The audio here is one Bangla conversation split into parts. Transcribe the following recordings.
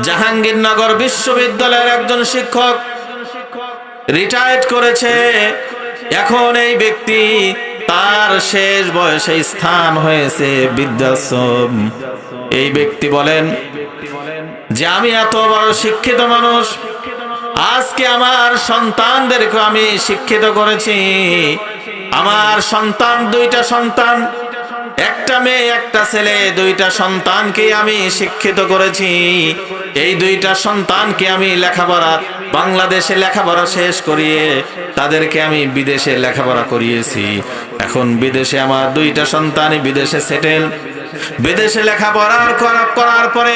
জাহাঙ্গীরনগর বিশ্ববিদ্যালয়ের একজন শিক্ষক রিটায়ার্ড করেছে। এখন এই ব্যক্তি তার শেষ বয়সে স্থান হয়েছে বৃদ্ধাশ্রম। এই ব্যক্তি বলেন যে আমি এত বড় শিক্ষিত মানুষ, আজকে আমার সন্তানদেরকে আমি শিক্ষিত করেছি। আমার সন্তান, দুইটা সন্তান, একটা মেয়ে একটা ছেলে, দুইটা সন্তানকে আমি শিক্ষিত করেছি। এই দুইটা সন্তানকে আমি লেখাপড়া, বাংলাদেশে লেখাপড়া শেষ করিয়ে তাদেরকে আমি বিদেশে লেখাপড়া করিয়েছি। এখন বিদেশে আমার দুইটা সন্তানই বিদেশে সেটেল। বিদেশে লেখাপড়া করার পরে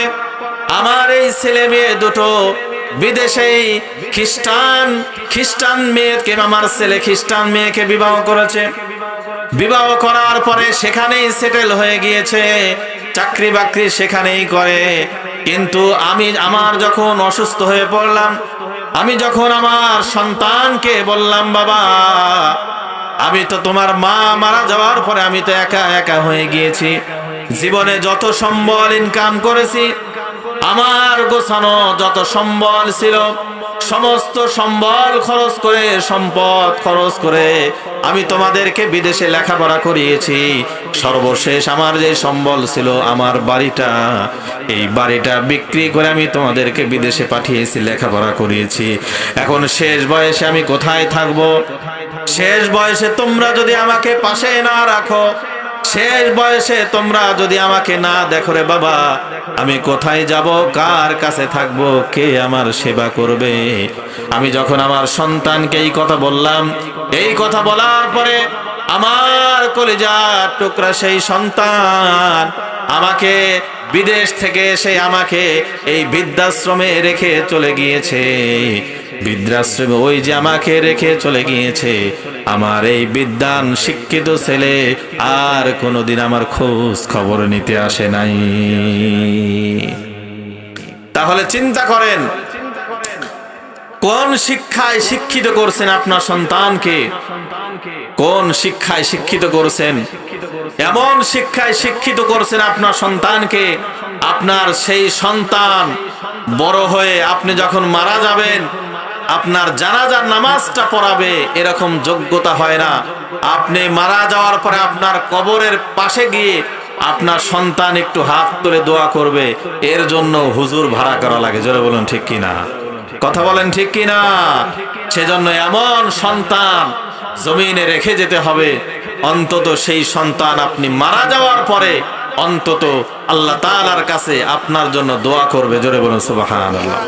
আমার এই ছেলে মেয়ে দুটো বিদেশেই খ্রিস্টান মেয়েকে, আমার ছেলে খ্রিস্টান মেয়েকে বিবাহ করেছে। বিবাহ করার পরে সেখানেই সেটেল হয়ে গিয়েছে, চাকরি বাকরি সেখানেই করে। কিন্তু আমার যখন অসুস্থ হয়ে পড়লাম, আমি যখন আমার সন্তানকে বললাম বাবা আমি তো তোমার মা মারা যাওয়ার পরে আমি তো একা একা হয়ে গিয়েছি, জীবনে যত সম্বল ইনকাম করেছি, আমার গোছানো যত সম্বল ছিল সমস্ত সম্বল খরচ করে, সম্পদ খরচ করে আমি তোমাদেরকে বিদেশে লেখাপড়া করিয়েছি। সর্বশেষ আমার যে সম্বল ছিল আমার বাড়িটা, এই বাড়িটা বিক্রি করে আমি তোমাদেরকে বিদেশে পাঠিয়েছি, লেখাপড়া করিয়েছি। এখন শেষ বয়সে আমি কোথায় থাকবো? শেষ বয়সে তোমরা যদি আমাকে পাশে না রাখো, শেষ বয়সে তোমরা যদি আমাকে না দেখো রে বাবা, আমি কোথায় যাব? কার কাছে থাকবো? কে আমার সেবা করবে? আমি যখন আমার সন্তানকে এই কথা বললাম, এই কথা বলার পরে আমার কলিজার টুকরা সেই সন্তান আমাকে বিদেশ থেকে এসে আমাকে এই বৃদ্ধাশ্রমে রেখে চলে গিয়েছে। বৃদ্ধাশ্রমে ওই যে আমাকে রেখে চলে গিয়েছে, আমার এই বিদ্বান শিক্ষিত ছেলে আর কোনোদিন আমার খোঁজ খবর নিতে আসে নাই। তাহলে চিন্তা করেন, কোন শিক্ষায় শিক্ষিত করছেন আপনার সন্তানকে? কোন শিক্ষায় শিক্ষিত করছেন? এমন শিক্ষায় শিক্ষিত করছেন আপনার সন্তানকে, আপনার সেই সন্তান বড় হয়ে আপনি যখন মারা যাবেন, আপনার জানাজার নামাজটা পড়াবে এরকম যোগ্যতা হয় না। আপনি মারা যাওয়ার পরে আপনার কবরের পাশে গিয়ে আপনার সন্তান একটু হাত তুলে দোয়া করবে, এর জন্য হুজুর ভাড়া করা লাগে। জোরে বলুন ঠিক কিনা? কথা বলেন ঠিক কিনা? সেজন্য এমন সন্তান জমিনে রেখে যেতে হবে, অন্তত সেই সন্তান আপনি মারা যাওয়ার পরে অন্তত আল্লাহ তাআলার কাছে আপনার জন্য দোয়া করবে। জোরে বলুন সুবহানাল্লাহ।